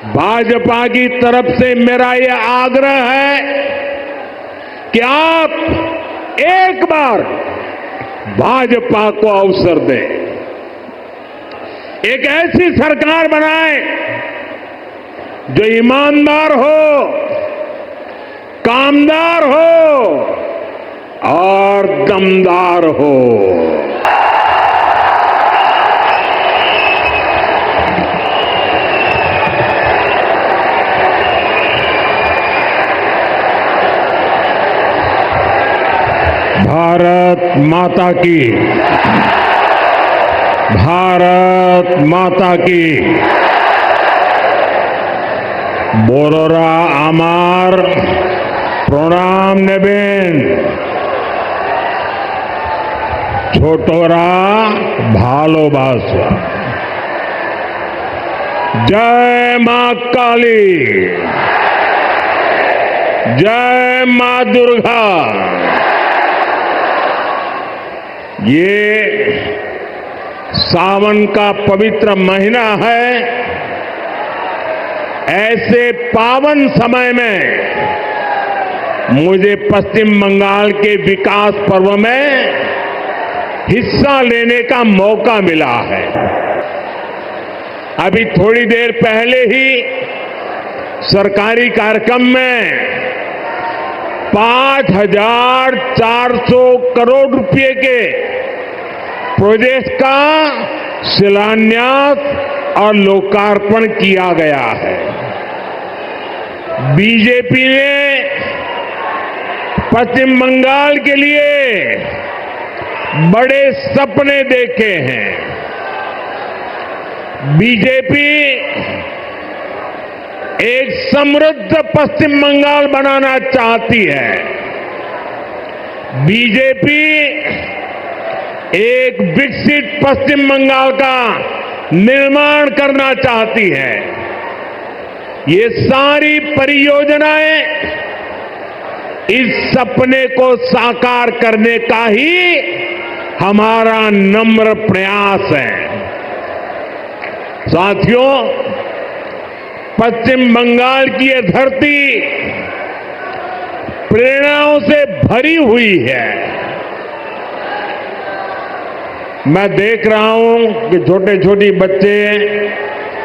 भाजपा की तरफ से मेरा यह आग्रह है कि आप एक बार भाजपा को अवसर दें, एक ऐसी सरकार बनाएं जो ईमानदार हो, कामदार हो और दमदार हो। भारत माता की, भारत माता की। বড়রা আমার প্রণাম নেবেন, ছোটরা ভালোবাসা। জয় মা কালী, जय मां दुर्गा। ये सावन का पवित्र महीना है। ऐसे पावन समय में मुझे पश्चिम बंगाल के विकास पर्व में हिस्सा लेने का मौका मिला है। अभी थोड़ी देर पहले ही सरकारी कार्यक्रम में 5,400 करोड़ रुपए के प्रोजेक्ट का शिलान्यास और लोकार्पण किया गया है। बीजेपी ने पश्चिम बंगाल के लिए बड़े सपने देखे हैं। बीजेपी एक समृद्ध पश्चिम बंगाल बनाना चाहती है। बीजेपी एक विकसित पश्चिम बंगाल का निर्माण करना चाहती है। ये सारी परियोजनाएं इस सपने को साकार करने का ही हमारा नम्र प्रयास है। साथियों, पश्चिम बंगाल की ये धरती प्रेरणाओं से भरी हुई है। मैं देख रहा हूं कि छोटे छोटे बच्चे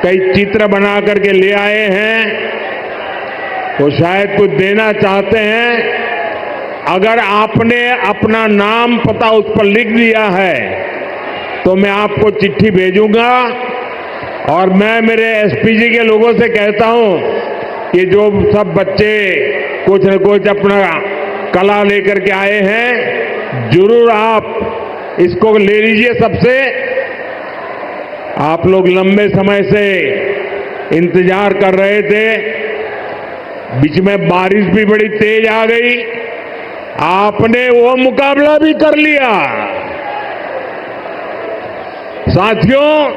कई चित्र बना करके ले आए हैं। वो शायद कुछ देना चाहते हैं। अगर आपने अपना नाम पता उस पर लिख दिया है तो मैं आपको चिट्ठी भेजूंगा और मैं मेरे एसपीजी के लोगों से कहता हूं कि जो सब बच्चे कुछ न कुछ अपना कला लेकर के आए हैं, जरूर आप इसको ले लीजिए सबसे। आप लोग लंबे समय से इंतजार कर रहे थे। बीच में बारिश भी बड़ी तेज आ गई। आपने वो मुकाबला भी कर लिया। साथियों,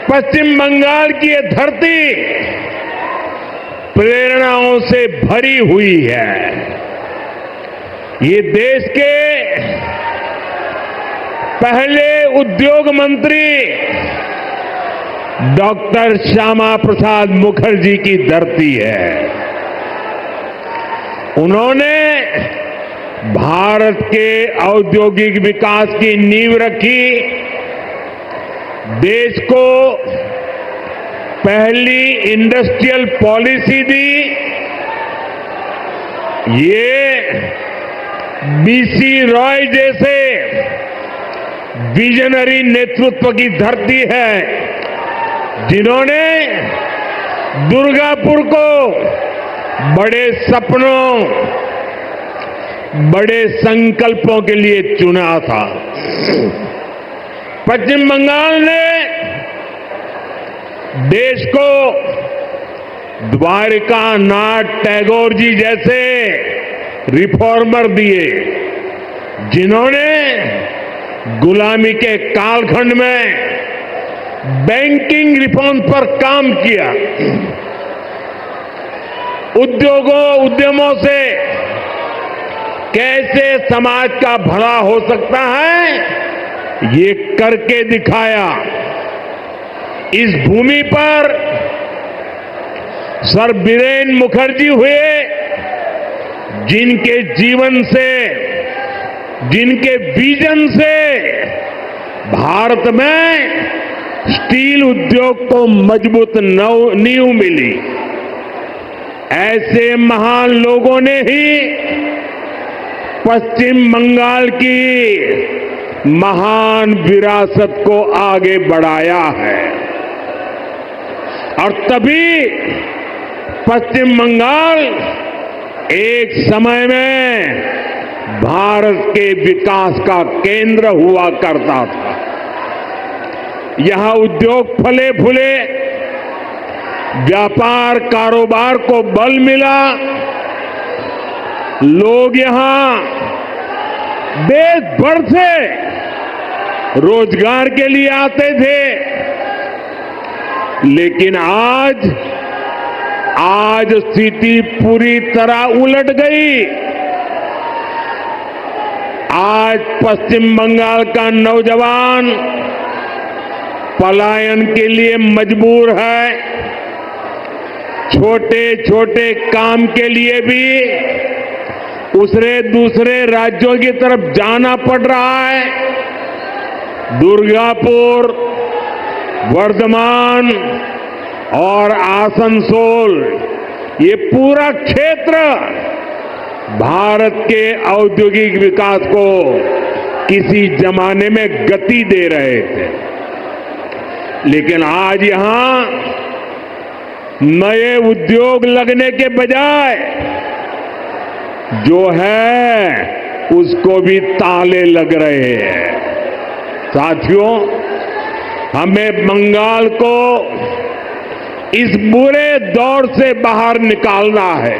पश्चिम बंगाल की ये धरती प्रेरणाओं से भरी हुई है। ये देश के पहले उद्योग मंत्री डॉक्टर श्यामा प्रसाद मुखर्जी की धरती है। उन्होंने भारत के औद्योगिक विकास की नींव रखी। देश को पहली इंडस्ट्रियल पॉलिसी दी। ये बीसी रॉय जैसे विजनरी नेतृत्व की धरती है, जिन्होंने दुर्गापुर को बड़े सपनों, बड़े संकल्पों के लिए चुना था। पश्चिम बंगाल ने देश को द्वारिका नाथ टैगोर जी जैसे रिफॉर्मर दिए, जिन्होंने गुलामी के कालखंड में बैंकिंग रिफॉर्म पर काम किया। उद्यमों से कैसे समाज का भला हो सकता है, ये करके दिखाया। इस भूमि पर सर बीरेन मुखर्जी हुए, जिनके जीवन से, जिनके विजन से भारत में स्टील उद्योग को मजबूत नींव मिली। ऐसे महान लोगों ने ही पश्चिम बंगाल की महान विरासत को आगे बढ़ाया है और तभी पश्चिम बंगाल एक समय में भारत के विकास का केंद्र हुआ करता था। यहां उद्योग फले फूले, व्यापार कारोबार को बल मिला, लोग यहां देश भर से रोजगार के लिए आते थे। लेकिन आज स्थिति पूरी तरह उलट गई। आज पश्चिम बंगाल का नौजवान पलायन के लिए मजबूर है। छोटे छोटे काम के लिए भी उसे दूसरे राज्यों की तरफ जाना पड़ रहा है। दुर्गापुर, वर्धमान और आसनसोल, ये पूरा क्षेत्र भारत के औद्योगिक विकास को किसी जमाने में गति दे रहे थे। लेकिन आज यहां नए उद्योग लगने के बजाय जो है उसको भी ताले लग रहे हैं। साथियों, हमें बंगाल को इस बुरे दौर से बाहर निकालना है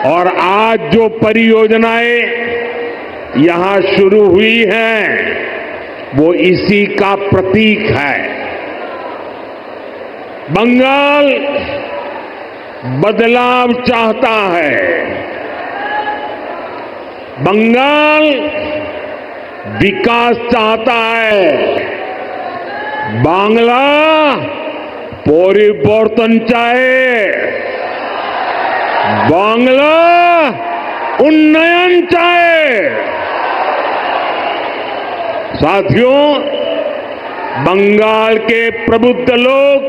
और आज जो परियोजनाएं यहां शुरू हुई हैं वो इसी का प्रतीक है। बंगाल बदलाव चाहता है। बंगाल विकास चाहता है। बांग्ला परिवर्तन चाहे। बांग्ला उन्नयन चाहे। साथियों, बंगाल के प्रबुद्ध लोग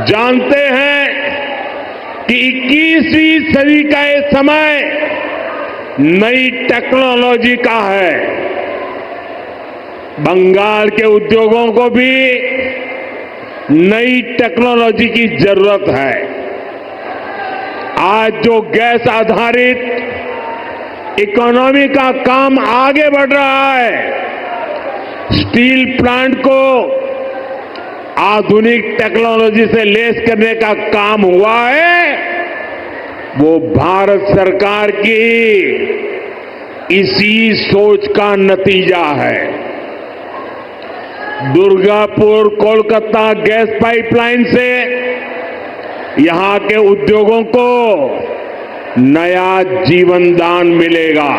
जानते हैं कि 21वीं सदी का ये समय नई टेक्नोलॉजी का है। बंगाल के उद्योगों को भी नई टेक्नोलॉजी की जरूरत है। आज जो गैस आधारित इकोनॉमी का काम आगे बढ़ रहा है, स्टील प्लांट को आधुनिक टेक्नोलॉजी से लैस करने का काम हुआ है, वो भारत सरकार की इसी सोच का नतीजा है। दुर्गापुर कोलकाता गैस पाइपलाइन से यहां के उद्योगों को नया जीवन दान मिलेगा।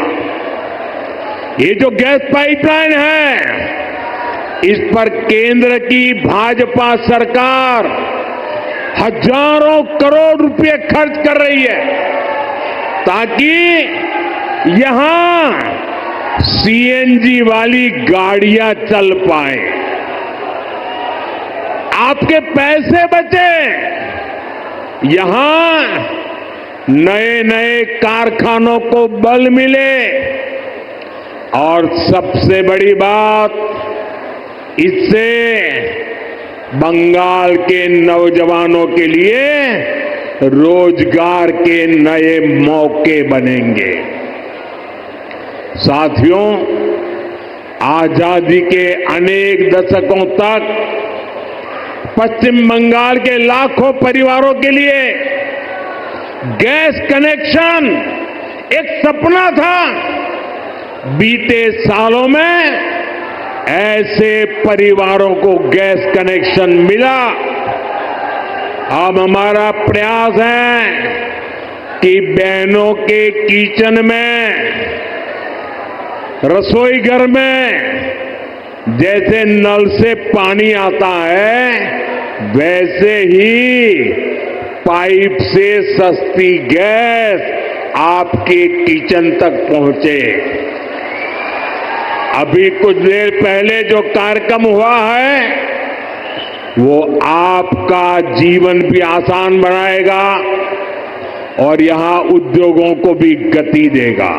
ये जो गैस पाइपलाइन है, इस पर केंद्र की भाजपा सरकार हजारों करोड़ रुपए खर्च कर रही है ताकि यहां सीएनजी वाली गाड़ियां चल पाए, आपके पैसे बचे, यहां नए नए कारखानों को बल मिले और सबसे बड़ी बात, इससे बंगाल के नौजवानों के लिए रोजगार के नए मौके बनेंगे। साथियों, आजादी के अनेक दशकों तक पश्चिम बंगाल के लाखों परिवारों के लिए गैस कनेक्शन एक सपना था। बीते सालों में ऐसे परिवारों को गैस कनेक्शन मिला। अब हमारा प्रयास है कि बहनों के किचन में, रसोई घर में जैसे नल से पानी आता है, वैसे ही पाइप से सस्ती गैस आपके किचन तक पहुंचे। अभी कुछ देर पहले जो कार्यक्रम हुआ है वो आपका जीवन भी आसान बनाएगा और यहां उद्योगों को भी गति देगा।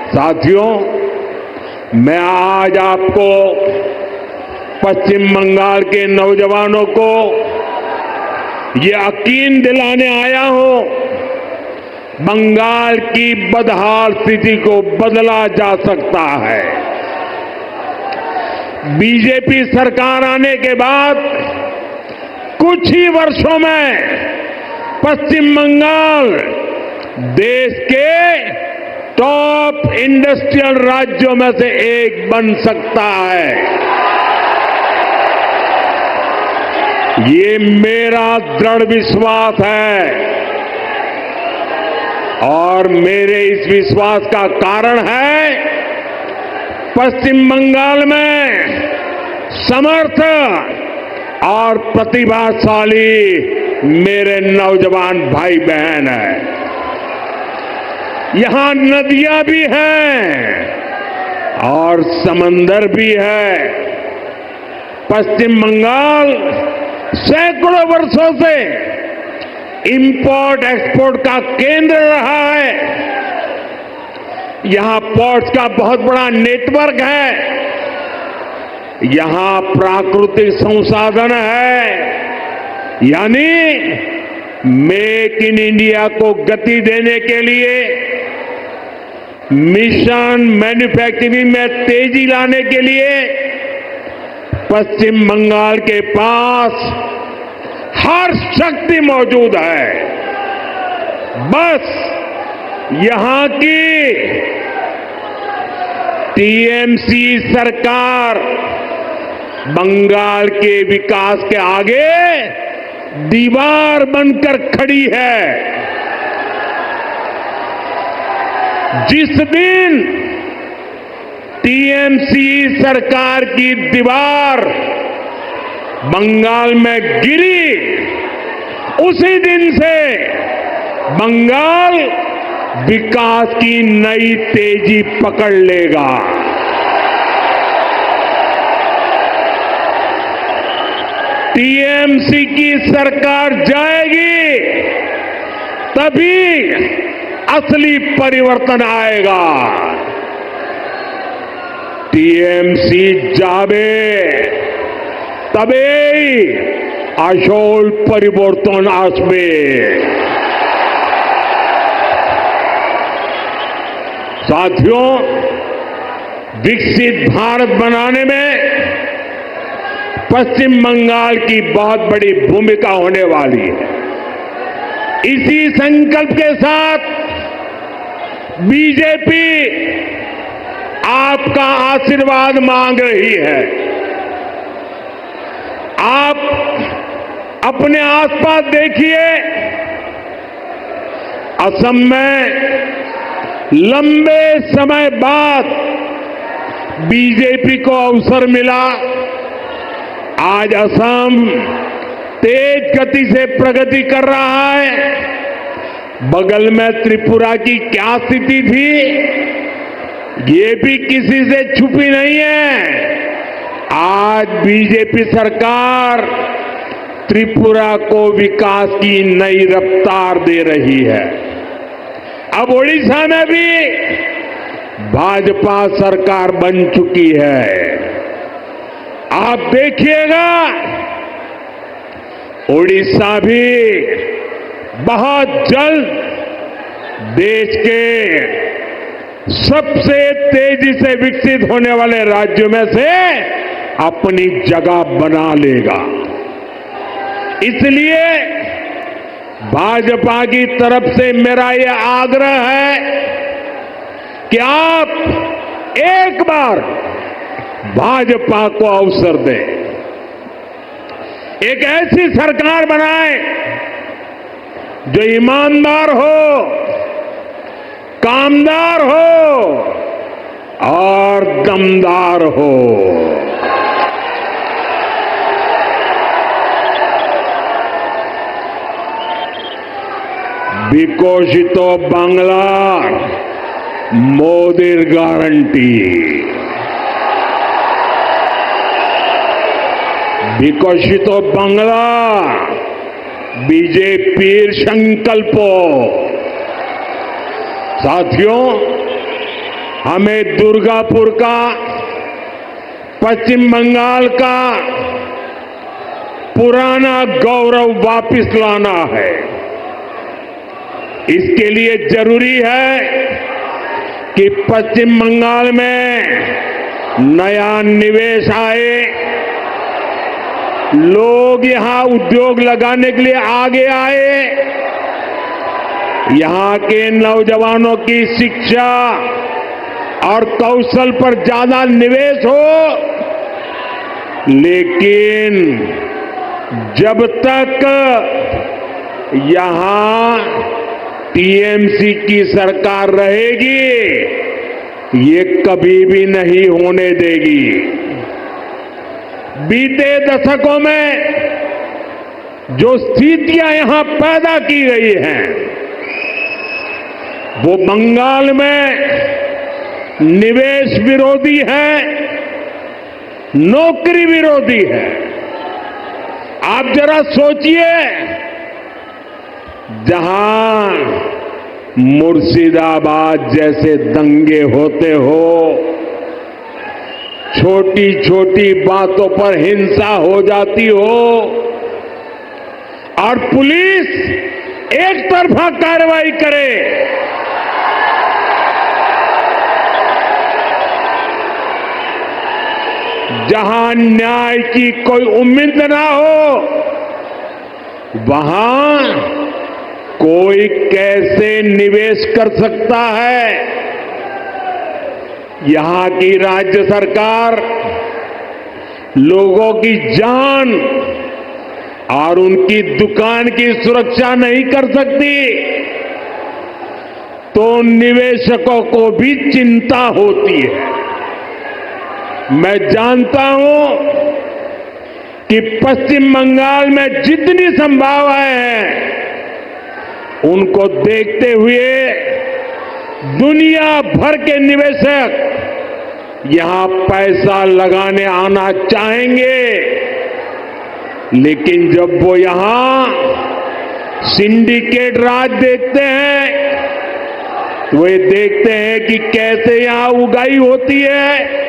साथियों, मैं आज आपको पश्चिम बंगाल के नौजवानों को ये यकीन दिलाने आया हूं, बंगाल की बदहाल स्थिति को बदला जा सकता है। बीजेपी सरकार आने के बाद कुछ ही वर्षों में पश्चिम बंगाल देश के टॉप इंडस्ट्रियल राज्यों में से एक बन सकता है। ये मेरा दृढ़ विश्वास है और मेरे इस विश्वास का कारण है पश्चिम बंगाल में समर्थ और प्रतिभाशाली मेरे नौजवान भाई बहन हैं। यहां नदियां भी हैं और समंदर भी है। पश्चिम बंगाल सैकड़ों वर्षों से इंपोर्ट एक्सपोर्ट का केंद्र रहा है। यहां पोर्ट्स का बहुत बड़ा नेटवर्क है। यहां प्राकृतिक संसाधन है, यानी मेक इन इंडिया को गति देने के लिए, मिशन मैन्युफैक्चरिंग में तेजी लाने के लिए पश्चिम बंगाल के पास हर शक्ति मौजूद है। बस यहां की टीएमसी सरकार बंगाल के विकास के आगे दीवार बनकर खड़ी है। जिस दिन टीएमसी सरकार की दीवार बंगाल में गिरी, उसी दिन से बंगाल विकास की नई तेजी पकड़ लेगा। टीएमसी की सरकार जाएगी तभी असली परिवर्तन आएगा। टीएमसी जावे तबे আসল परिवर्तन আসবে। साथियों, विकसित भारत बनाने में पश्चिम बंगाल की बहुत बड़ी भूमिका होने वाली है। इसी संकल्प के साथ बीजेपी आपका आशीर्वाद मांग रही है। आप अपने आसपास देखिए, असम में लंबे समय बाद बीजेपी को अवसर मिला। आज असम तेज गति से प्रगति कर रहा है। बगल में त्रिपुरा की क्या स्थिति थी, ये भी किसी से छुपी नहीं है। आज बीजेपी सरकार त्रिपुरा को विकास की नई रफ्तार दे रही है। अब ओडिशा में भी भाजपा सरकार बन चुकी है। आप देखिएगा, ओडिशा भी बहुत जल्द देश के सबसे तेजी से विकसित होने वाले राज्यों में से अपनी जगह बना लेगा। इसलिए भाजपा की तरफ से मेरा यह आग्रह है कि आप एक बार भाजपा को अवसर दें, एक ऐसी सरकार बनाएं जो ईमानदार हो, कामदार हो और दमदार हो। বিকশিত বাংলার মোদির গ্যারান্টি, বিকশিত बांग्ला बीजेपी संकल्प। साथियों, हमें दुर्गापुर का, पश्चिम बंगाल का पुराना गौरव वापस लाना है। इसके लिए जरूरी है कि पश्चिम बंगाल में नया निवेश आए, लोग यहां उद्योग लगाने के लिए आगे आए, यहां के नौजवानों की शिक्षा और कौशल पर ज्यादा निवेश हो। लेकिन जब तक यहां टीएमसी की सरकार रहेगी, ये कभी भी नहीं होने देगी। बीते दशकों में जो स्थितियां यहां पैदा की गई हैं, वो बंगाल में निवेश विरोधी है, नौकरी विरोधी है। आप जरा सोचिए, जहां मुर्शिदाबाद जैसे दंगे होते हो, छोटी छोटी बातों पर हिंसा हो जाती हो और पुलिस एक तरफा कार्रवाई करे, जहां न्याय की कोई उम्मीद ना हो, वहां कोई कैसे निवेश कर सकता है? यहां की राज्य सरकार लोगों की जान और उनकी दुकान की सुरक्षा नहीं कर सकती, तो निवेशकों को भी चिंता होती है। मैं जानता हूं कि पश्चिम बंगाल में जितनी संभावनाएं हैं, उनको देखते हुए दुनिया भर के निवेशक यहां पैसा लगाने आना चाहेंगे। लेकिन जब वो यहां सिंडिकेट राज देखते हैं, तो वे देखते हैं कि कैसे यहां उगाही होती है,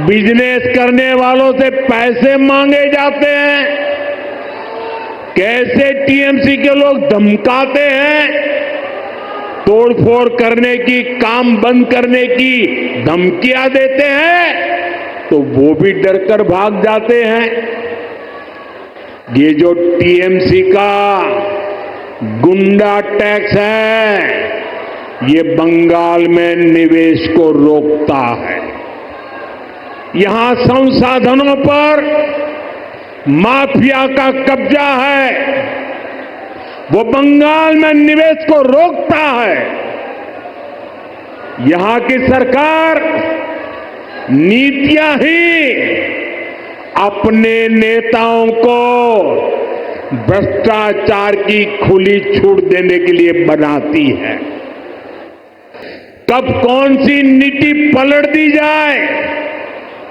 बिजनेस करने वालों से पैसे मांगे जाते हैं, कैसे टीएमसी के लोग धमकाते हैं, तोड़फोड़ करने की, काम बंद करने की धमकियां देते हैं, तो वो भी डरकर भाग जाते हैं। ये जो टीएमसी का गुंडा टैक्स है, ये बंगाल में निवेश को रोकता है। यहां संसाधनों पर माफिया का कब्जा है, वो बंगाल में निवेश को रोकता है। यहां की सरकार नीतियां ही अपने नेताओं को भ्रष्टाचार की खुली छूट देने के लिए बनाती है। कब कौन सी नीति पलट दी जाए,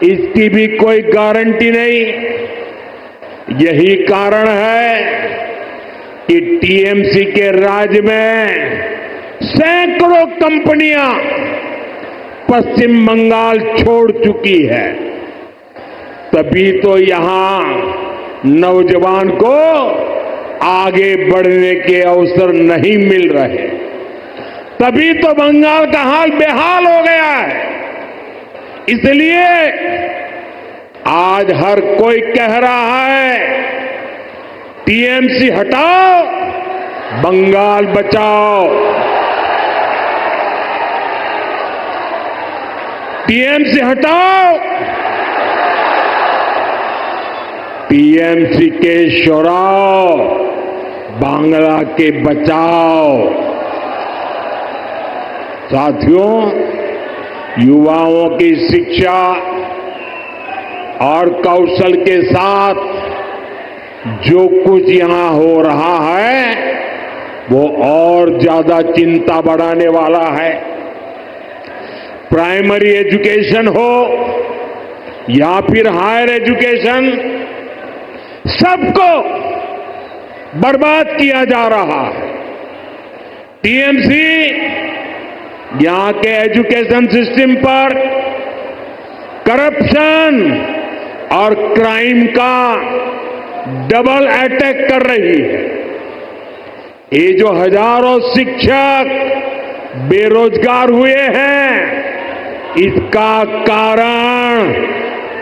इसकी भी कोई गारंटी नहीं। यही कारण है कि टीएमसी के राज में सैकड़ों कंपनियां पश्चिम बंगाल छोड़ चुकी है। तभी तो यहां नौजवान को आगे बढ़ने के अवसर नहीं मिल रहे, तभी तो बंगाल का हाल बेहाल हो गया है। इसलिए आज हर कोई कह रहा है, टीएमसी हटाओ, बंगाल बचाओ। टीएमसी हटाओ, टीएमसी के शोराव, बांग्ला के बचाओ। साथियों, युवाओं की शिक्षा और कौशल के साथ जो कुछ यहां हो रहा है, वो और ज्यादा चिंता बढ़ाने वाला है। प्राइमरी एजुकेशन हो या फिर हायर एजुकेशन, सबको बर्बाद किया जा रहा है। टीएमसी यहां के एजुकेशन सिस्टम पर करप्शन और क्राइम का डबल अटैक कर रही है। ये जो हजारों शिक्षक बेरोजगार हुए हैं, इसका कारण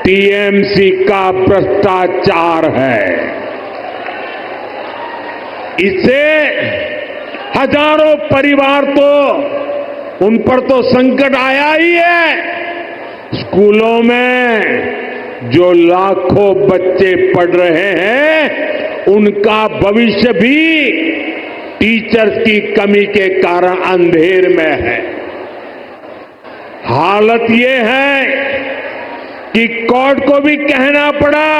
टीएमसी का भ्रष्टाचार है। इससे हजारों परिवार तो उन पर तो संकट आया ही है। स्कूलों में जो लाखों बच्चे पढ़ रहे हैं, उनका भविष्य भी टीचर्स की कमी के कारण अंधेर में है। हालत ये है कि कोर्ट को भी कहना पड़ा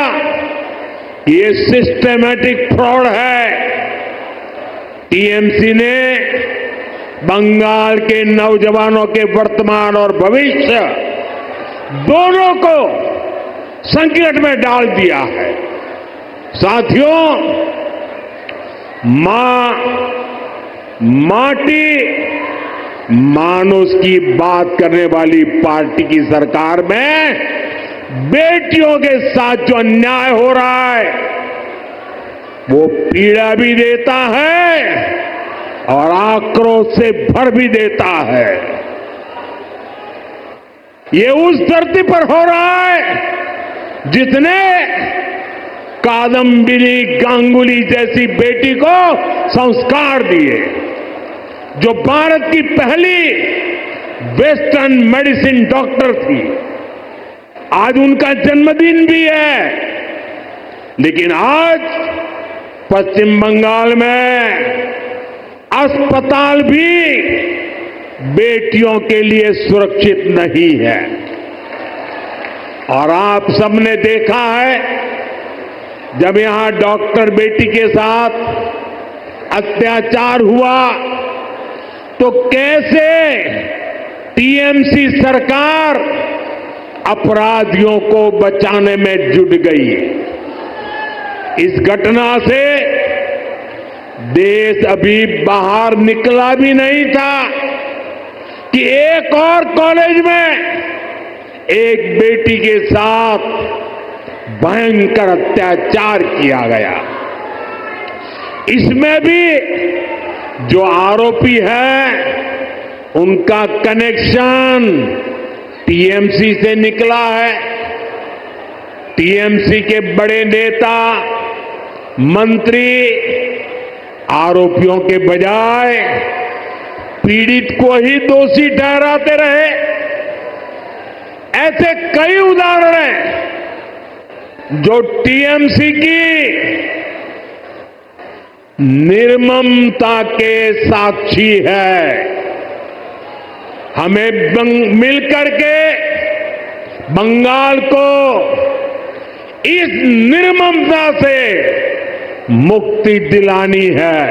ये सिस्टमैटिक फ्रॉड है। टीएमसी ने बंगाल के नौजवानों के वर्तमान और भविष्य दोनों को संकट में डाल दिया है। साथियों, माटी मानुष की बात करने वाली पार्टी की सरकार में बेटियों के साथ जो अन्याय हो रहा है, वो पीड़ा भी देता है और आक्रोश से भर भी देता है। ये उस धरती पर हो रहा है जिसने कादम्बिनी गांगुली जैसी बेटी को संस्कार दिए, जो भारत की पहली वेस्टर्न मेडिसिन डॉक्टर थी। आज उनका जन्मदिन भी है, लेकिन आज पश्चिम बंगाल में अस्पताल भी बेटियों के लिए सुरक्षित नहीं है। और आप सबने देखा है, जब यहां डॉक्टर बेटी के साथ अत्याचार हुआ तो कैसे टीएमसी सरकार अपराधियों को बचाने में जुट गई। इस घटना से देश अभी बाहर निकला भी नहीं था कि एक और कॉलेज में एक बेटी के साथ भयंकर अत्याचार किया गया। इसमें भी जो आरोपी है, उनका कनेक्शन टीएमसी से निकला है। टीएमसी के बड़े नेता, मंत्री आरोपियों के बजाय पीड़ित को ही दोषी ठहराते रहे। ऐसे कई उदाहरण हैं जो टीएमसी की निर्ममता के साक्षी है। हमें मिलकर के बंगाल को इस निर्ममता से मुक्ति दिलानी है।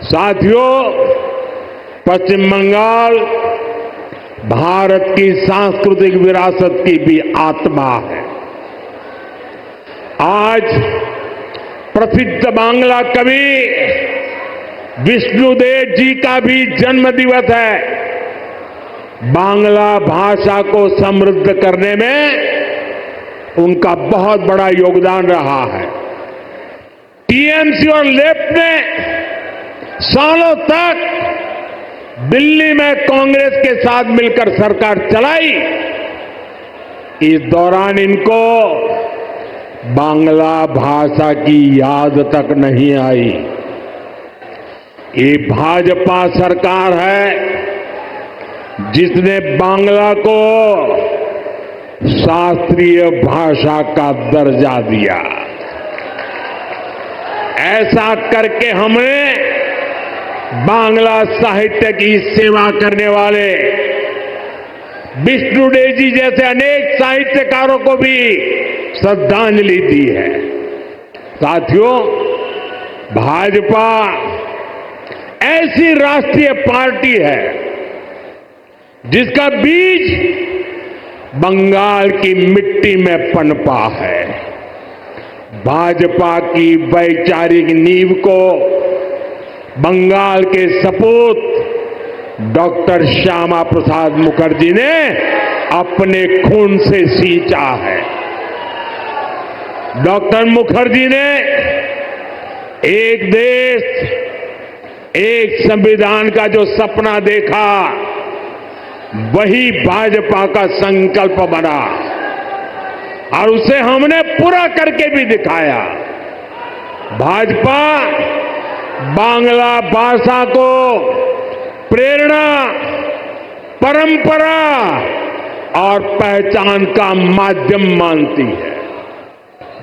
साथियों, पश्चिम बंगाल भारत की सांस्कृतिक विरासत की भी आत्मा है। आज प्रसिद्ध बांग्ला कवि विष्णुदेव जी का भी जन्म दिवस है। बांग्ला भाषा को समृद्ध करने में उनका बहुत बड़ा योगदान रहा है। टीएमसी और लेफ्ट ने सालों तक दिल्ली में कांग्रेस के साथ मिलकर सरकार चलाई। इस दौरान इनको बांग्ला भाषा की याद तक नहीं आई। ये भाजपा सरकार है जिसने बांग्ला को शास्त्रीय भाषा का दर्जा दिया। ऐसा करके हमने बांग्ला साहित्य की सेवा करने वाले विष्णुदेव जी जैसे अनेक साहित्यकारों को भी श्रद्धांजलि दी है। साथियों, भाजपा ऐसी राष्ट्रीय पार्टी है जिसका बीज बंगाल की मिट्टी में पनपा है। भाजपा की वैचारिक नींव को बंगाल के सपूत डॉक्टर श्यामा प्रसाद मुखर्जी ने अपने खून से सींचा है। डॉक्टर मुखर्जी ने एक देश एक संविधान का जो सपना देखा, वही भाजपा का संकल्प बना और उसे हमने पूरा करके भी दिखाया। भाजपा बांग्ला भाषा को प्रेरणा, परंपरा और पहचान का माध्यम मानती है।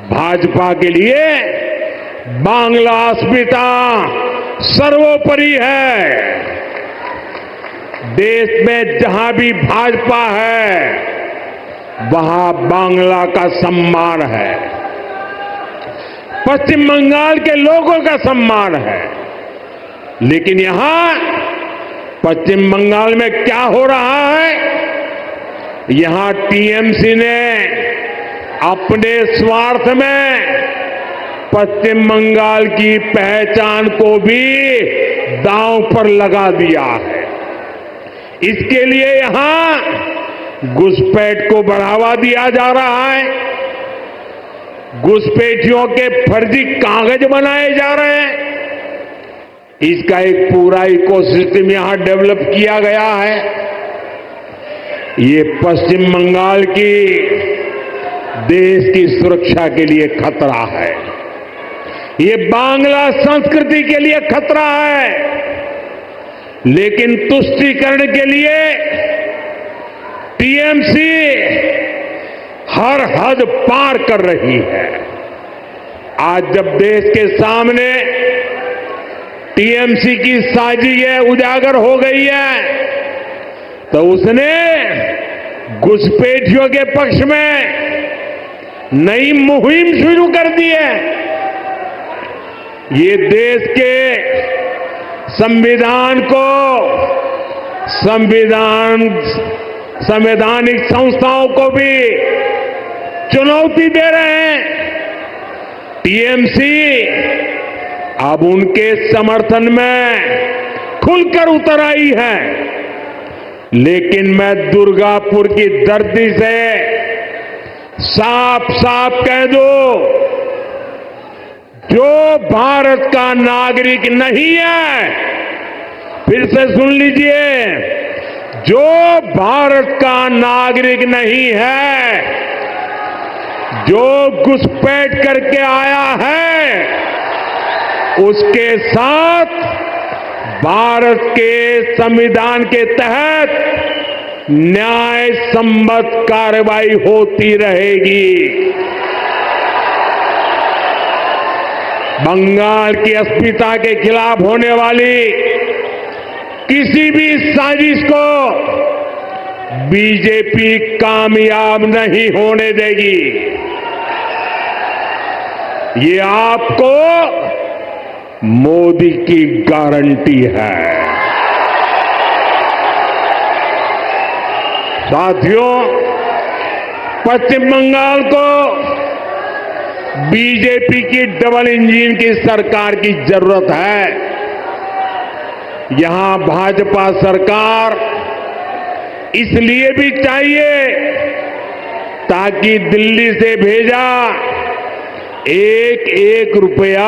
भाजपा के लिए बांग्ला अस्मिता सर्वोपरि है। देश में जहां भी भाजपा है, वहां बांग्ला का सम्मान है, पश्चिम बंगाल के लोगों का सम्मान है। लेकिन यहां पश्चिम बंगाल में क्या हो रहा है? यहां टीएमसी ने अपने स्वार्थ में पश्चिम बंगाल की पहचान को भी दांव पर लगा दिया है। इसके लिए यहां घुसपैठ को बढ़ावा दिया जा रहा है। घुसपैठियों के फर्जी कागज बनाए जा रहे हैं। इसका एक पूरा इकोसिस्टम यहां डेवलप किया गया है। ये पश्चिम बंगाल की देश की सुरक्षा के लिए खतरा है। ये बांग्ला संस्कृति के लिए खतरा है। लेकिन तुष्टीकरण के लिए टीएमसी हर हद पार कर रही है। आज जब देश के सामने टीएमसी की साजिशें उजागर हो गई है, तो उसने घुसपैठियों के पक्ष में नई मुहिम शुरू कर दी है। ये देश के संविधान को संवैधानिक संस्थाओं को भी चुनौती दे रहे हैं। टीएमसी अब उनके समर्थन में खुलकर उतर आई है। लेकिन मैं दुर्गापुर की धरती से साफ साफ कह दूं, जो भारत का नागरिक नहीं है, फिर से सुन लीजिए, जो भारत का नागरिक नहीं है, जो घुसपैठ करके आया है, उसके साथ भारत के संविधान के तहत न्याय सम्मत कार्रवाई होती रहेगी। बंगाल की अस्मिता के खिलाफ होने वाली किसी भी साजिश को बीजेपी कामयाब नहीं होने देगी। ये आपको मोदी की गारंटी है। साथियों, पश्चिम बंगाल को बीजेपी की डबल इंजन की सरकार की जरूरत है। यहां भाजपा सरकार इसलिए भी चाहिए ताकि दिल्ली से भेजा एक एक रुपया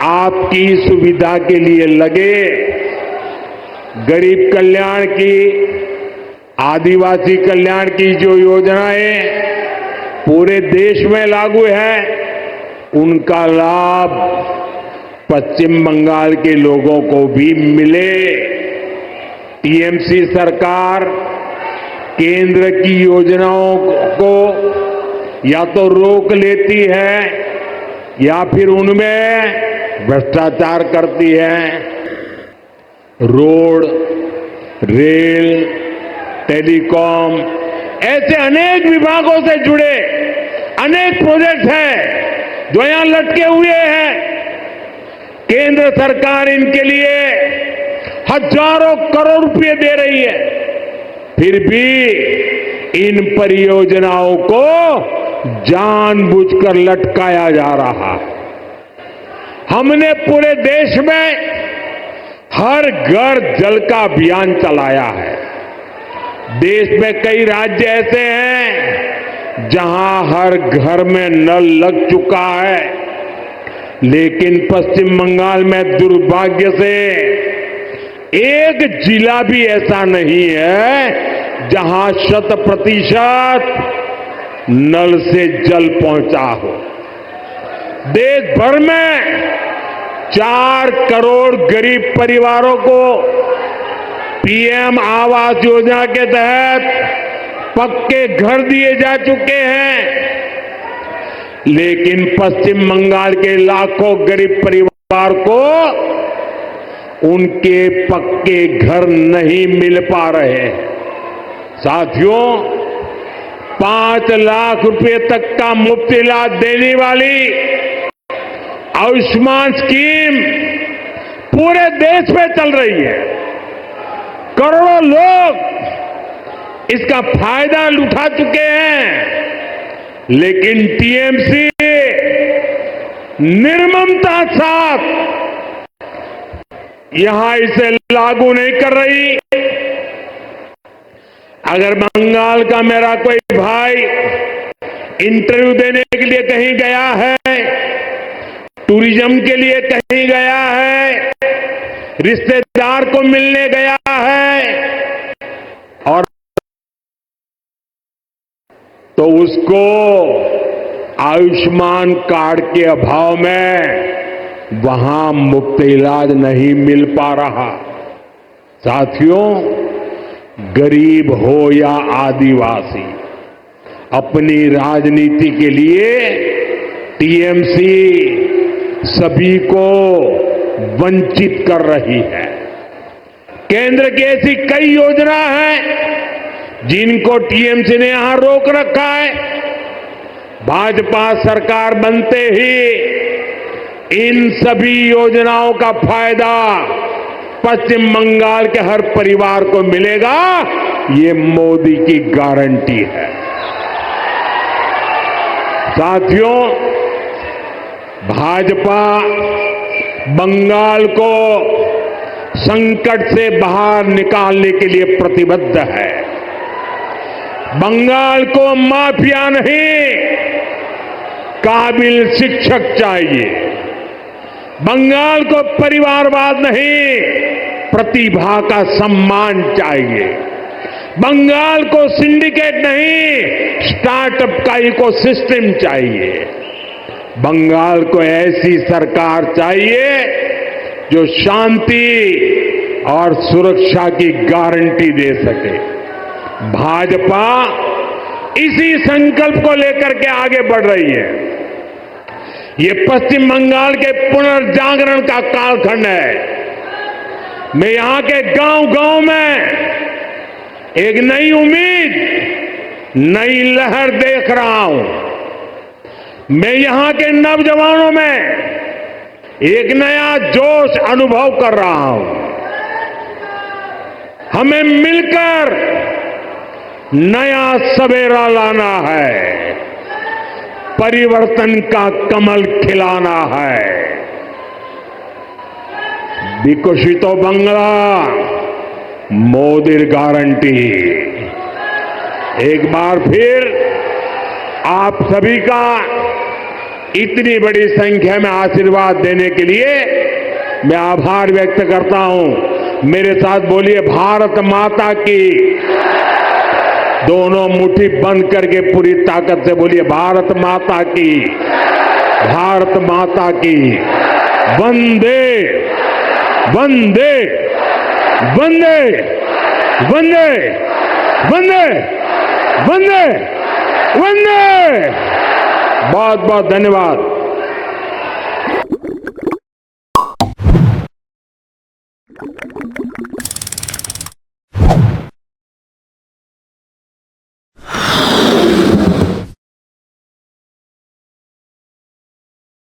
आपकी सुविधा के लिए लगे। गरीब कल्याण की, आदिवासी कल्याण की जो योजनाएं पूरे देश में लागू है, उनका लाभ पश्चिम बंगाल के लोगों को भी मिले। टीएमसी सरकार केंद्र की योजनाओं को या तो रोक लेती है या फिर उनमें भ्रष्टाचार करती है। रोड, रेल, टेलीकॉम, ऐसे अनेक विभागों से जुड़े अनेक प्रोजेक्ट हैं जो यहां लटके हुए हैं। केंद्र सरकार इनके लिए हजारों करोड़ रुपए दे रही है, फिर भी इन परियोजनाओं को जानबूझकर लटकाया जा रहा है। हमने पूरे देश में हर घर जल का अभियान चलाया है। देश में कई राज्य ऐसे हैं जहां हर घर में नल लग चुका है, लेकिन पश्चिम बंगाल में दुर्भाग्य से एक जिला भी ऐसा नहीं है जहां 100% नल से जल पहुंचा हो। देश भर में 4 करोड़ गरीब परिवारों को पीएम आवास योजना के तहत पक्के घर दिए जा चुके हैं, लेकिन पश्चिम बंगाल के लाखों गरीब परिवार को उनके पक्के घर नहीं मिल पा रहे हैं। साथियों, 5 लाख रुपए तक का मुफ्त इलाज देने वाली आयुष्मान स्कीम पूरे देश में चल रही है। करोड़ों लोग इसका फायदा उठा चुके हैं, लेकिन टीएमसी निर्ममता साथ यहां इसे लागू नहीं कर रही। अगर बंगाल का मेरा कोई भाई इंटरव्यू देने के लिए कहीं गया है, टूरिज्म के लिए कहीं गया है, रिश्तेदार को मिलने गया है, और तो उसको आयुष्मान कार्ड के अभाव में वहां मुफ्त इलाज नहीं मिल पा रहा। साथियों, गरीब हो या आदिवासी, अपनी राजनीति के लिए टीएमसी सभी को वंचित कर रही है। केंद्र की ऐसी कई योजना हैं जिनको टीएमसी ने यहां रोक रखा है। भाजपा सरकार बनते ही इन सभी योजनाओं का फायदा पश्चिम बंगाल के हर परिवार को मिलेगा, ये मोदी की गारंटी है। साथियों, भाजपा बंगाल को संकट से बाहर निकालने के लिए प्रतिबद्ध है। बंगाल को माफिया नहीं, काबिल शिक्षक चाहिए। बंगाल को परिवारवाद नहीं, प्रतिभा का सम्मान चाहिए। बंगाल को सिंडिकेट नहीं, स्टार्टअप का इकोसिस्टम चाहिए। बंगाल को ऐसी सरकार चाहिए जो शांति और सुरक्षा की गारंटी दे सके। भाजपा इसी संकल्प को लेकर के आगे बढ़ रही है। ये पश्चिम बंगाल के पुनर्जागरण का कालखंड है। मैं यहां के गांव-गांव में एक नई उम्मीद, नई लहर देख रहा हूं। मैं यहां के नौजवानों में एक नया जोश अनुभव कर रहा हूं। हमें मिलकर नया सवेरा लाना है, परिवर्तन का कमल खिलाना है। विकसित बंगला मोदी गारंटी। एक बार फिर आप सभी का इतनी बड़ी संख्या में आशीर्वाद देने के लिए मैं आभार व्यक्त करता हूं। मेरे साथ बोलिए, भारत माता की। दोनों मुट्ठी बंद करके पूरी ताकत से बोलिए, भारत माता की, भारत माता की। वंदे वंदे वंदे वंदे वंदे वंदे वंदे। बहुत बहुत धन्यवाद।